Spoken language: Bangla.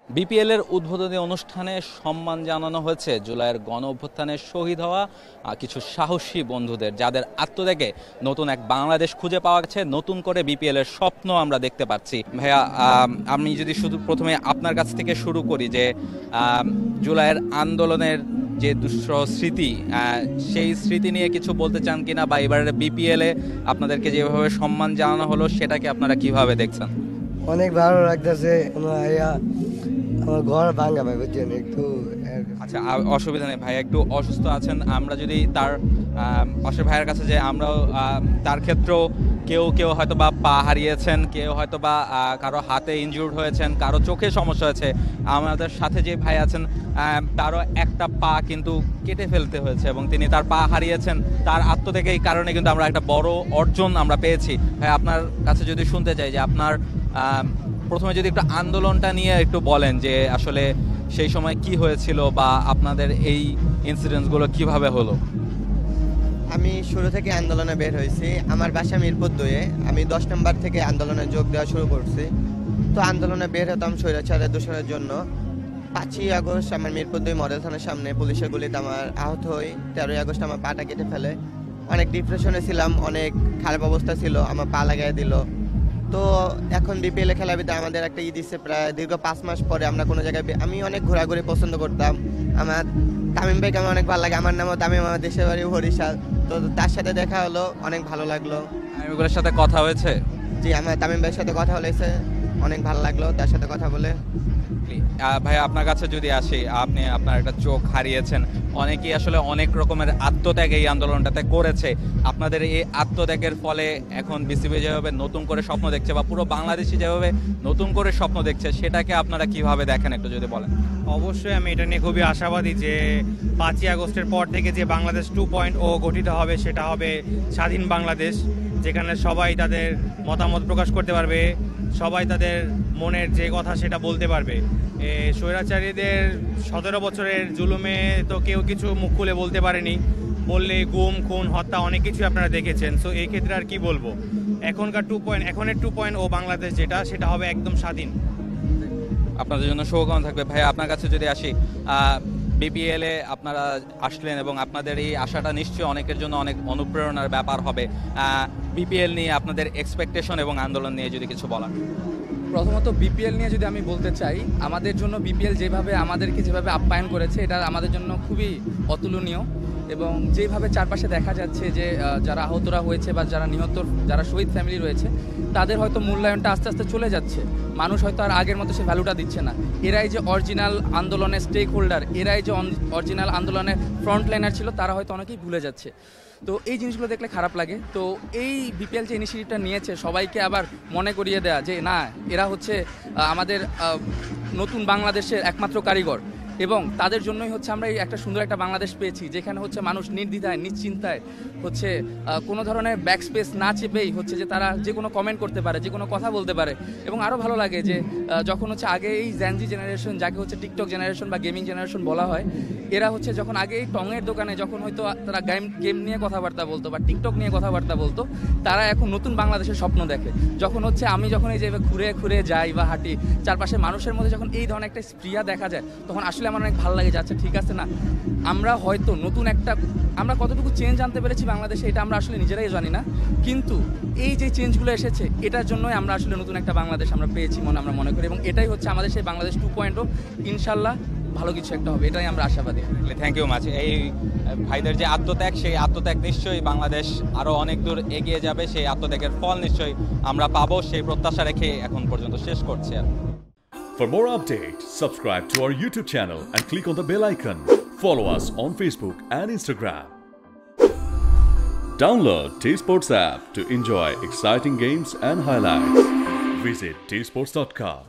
বিপিএল এর উদ্বোধনী অনুষ্ঠানে সম্মান জানানো হয়েছে জুলাইয়ের গণ অভ্যুত্থানে শহীদ হওয়া কিছু সাহসী বন্ধুদের, যাদের আত্মত্যাগে নতুন এক বাংলাদেশ খুঁজে পাওয়া গেছে। নতুন করে বিপিএল এর স্বপ্ন আমরা দেখতে পাচ্ছি। ভাইয়া, আমি যদি শুধু প্রথমে আপনার কাছ থেকে শুরু করি যে জুলাইয়ের আন্দোলনের যে দুঃসহ স্মৃতি, সেই স্মৃতি নিয়ে কিছু বলতে চান কিনা, বা এবারের বিপিএল এ আপনাদেরকে যেভাবে সম্মান জানানো হলো সেটাকে আপনারা কিভাবে দেখছেন? অনেক ভালো লাগতেছে। আমার ঘর ভাঙা ভাই, বুঝছেন একটু। আচ্ছা, অসুবিধা নেই ভাই, একটু অসুস্থ আছেন। আমরা যদি তার পাশের ভাইয়ের কাছে যে আমরাও তার ক্ষেত্রেও কেউ কেউ হয়তো বা পা হারিয়েছেন, কেউ হয়তো বা কারো হাতে ইনজুর্ড হয়েছেন, কারো চোখে সমস্যা হয়েছে। আমাদের সাথে যে ভাই আছেন তারও একটা পা কিন্তু কেটে ফেলতে হয়েছে এবং তিনি তার পা হারিয়েছেন। তার আত্মত্যাগের কারণে কিন্তু আমরা একটা বড় অর্জন আমরা পেয়েছি। ভাই, আপনার কাছে যদি শুনতে চাই যে আপনার প্রথমে যদি একটু আন্দোলনটা নিয়ে একটু বলেন যে আসলে সেই সময় কি হয়েছিল বা আপনাদের এই ইনসিডেন্টসগুলো কিভাবে হলো। আমি শুরু থেকে আন্দোলনে বের হয়েছি। আমার বাসা মিরপুর 2-এ। আমি 10 নম্বর থেকে আন্দোলনে যোগ দেওয়া শুরু করছি। তো আন্দোলনে বের হতাম স্বৈরাচারের দূষণের জন্য। 5ই আগস্ট আমার মিরপুর 2 মডেল থানার সামনে পুলিশের গুলিতে আমার আহত হই। 13ই আগস্ট আমার পাটা কেটে ফেলে। অনেক ডিপ্রেশনে ছিলাম, অনেক খারাপ অবস্থা ছিল, আমার পা লাগাই দিল। তো এখন বিপিএল এ খেলাবিতে আমাদের একটা দিচ্ছে প্রায় দীর্ঘ 5 মাস পরে। আমরা কোনো জায়গায় আমি অনেক ঘোরাঘুরি পছন্দ করতাম। আমার তামিম ভাইকে আমার অনেক ভালো লাগে। আমার নামও তামিম, আমার দেশের বাড়ি বরিশাল। তো তার সাথে দেখা হলো, অনেক ভালো লাগলো। এগুলোর সাথে কথা হয়েছে? জি, আমার তামিম ভাইয়ের সাথে কথা হয়েছে, অনেক ভালো লাগলো তার সাথে কথা বলে। ভাই, আপনার কাছে যদি আসি, আপনি আপনার একটা চোখ হারিয়েছেন। অনেকেই আসলে অনেক রকমের আত্মত্যাগ এই আন্দোলনটাতে করেছে। আপনাদের এই আত্মত্যাগের ফলে এখন বিসিবি যেভাবে নতুন করে স্বপ্ন দেখছে বা পুরো বাংলাদেশি যেভাবে নতুন করে স্বপ্ন দেখছে, সেটাকে আপনারা কিভাবে দেখেন একটু যদি বলেন। অবশ্যই আমি এটা নিয়ে খুবই আশাবাদী যে 5ই আগস্টের পর থেকে যে বাংলাদেশ 2.0 গঠিত হবে, সেটা হবে স্বাধীন বাংলাদেশ, যেখানে সবাই তাদের মতামত প্রকাশ করতে পারবে, সবাই তাদের মনের যে কথা সেটা বলতে পারবে। স্বৈরাচারীদের 17 বছরের জুলুমে তো কেউ কিছু মুখ খুলে বলতে পারেনি। বললে গুম, খুন, হত্যা অনেক কিছু আপনারা দেখেছেন। সো এই ক্ষেত্রে আর কি বলবো, এখনের 2.0 বাংলাদেশ যেটা, সেটা হবে একদম স্বাধীন। আপনাদের জন্য শুভকামনা থাকবে। ভাই, আপনার কাছে যদি আসি, বিপিএল এ আপনারা আসলেন এবং আপনাদের এই আশাটা নিশ্চয়ই অনেকের জন্য অনেক অনুপ্রেরণার ব্যাপার হবে। বিপিএল নিয়ে আপনাদের এক্সপেকটেশন এবং আন্দোলন নিয়ে যদি কিছু বলার। প্রথমত বিপিএল নিয়ে যদি আমি বলতে চাই, আমাদের জন্য বিপিএল আমাদেরকে যেভাবে আপ্যায়ন করেছে, এটা আমাদের জন্য খুবই অতুলনীয়। এবং যেভাবে চারপাশে দেখা যাচ্ছে যে যারা আহতরা হয়েছে বা যারা নিহত, যারা শহীদ ফ্যামিলি রয়েছে, তাদের হয়তো মূল্যায়নটা আস্তে আস্তে চলে যাচ্ছে। মানুষ হয়তো আর আগের মতো সে ভ্যালুটা দিচ্ছে না। এরাই যে অরিজিনাল আন্দোলনের স্টেক হোল্ডার, এরাই যে অরিজিনাল আন্দোলনের ফ্রন্ট লাইনার ছিল, তারা হয়তো অনেকেই ভুলে যাচ্ছে। তো এই জিনিসগুলো দেখলে খারাপ লাগে। তো এই বিপিএল যে ইনিশিয়েটিভটা নিয়েছে, সবাইকে আবার মনে করিয়ে দেয়া যে না, এরা হচ্ছে আমাদের নতুন বাংলাদেশের একমাত্র কারিগর, এবং তাদের জন্যই হচ্ছে আমরা এই একটা সুন্দর একটা বাংলাদেশ পেয়েছি, যেখানে হচ্ছে মানুষ নির্দ্বিধায় নিশ্চিন্তায় হচ্ছে কোনো ধরনের ব্যাক স্পেস না চেপেই হচ্ছে যে তারা যে কোনো কমেন্ট করতে পারে, যে কোনো কথা বলতে পারে। এবং আরও ভালো লাগে যে যখন হচ্ছে আগে এই জেনজি জেনারেশন, যাকে হচ্ছে টিকটক জেনারেশন বা গেমিং জেনারেশন বলা হয়, এরা হচ্ছে যখন আগে এই টঙের দোকানে যখন হয়তো তারা গেম নিয়ে কথাবার্তা বলতো বা টিকটক নিয়ে কথাবার্তা বলতো, তারা এখন নতুন বাংলাদেশের স্বপ্ন দেখে। যখন হচ্ছে আমি যখন এই যে ঘুরে ঘুরে যাই বা হাঁটি, চারপাশে মানুষের মধ্যে যখন এই ধরনের একটা স্প্রিয়া দেখা যায়, তখন আসলে আমার অনেক ভালো লাগে যে আচ্ছা ঠিক আছে, না আমরা হয়তো নতুন একটা, আমরা কতটুকু চেঞ্জ আনতে পেরেছি বাংলাদেশে, এটা আমরা আসলে নিজেরাই জানি না। কিন্তু এই যে চেঞ্জগুলো এসেছে, এটার জন্যই আমরা আসলে নতুন একটা বাংলাদেশ আমরা পেয়েছি আমরা মনে করি। এবং এটাই হচ্ছে আমাদের সেই বাংলাদেশ 2.0। ইনশাল্লাহ ভালো কিছু একটা হবে, এটাই আমরা আশাবাদী। Thank you much. এই ভাইদের যে আত্মত্যাগ, সেই আত্মত্যাগ নিশ্চয়ই বাংলাদেশ আরও অনেক দূর এগিয়ে যাবে। সেই আত্মত্যাগের ফল নিশ্চয়ই আমরা পাবো, সেই প্রত্যাশা রেখে এখন পর্যন্ত শেষ করছি। For more updates, subscribe to our YouTube channel and click on the bell icon. Follow us on Facebook and Instagram. Download T-Sports app to enjoy exciting games and highlights. Visit tsports.com.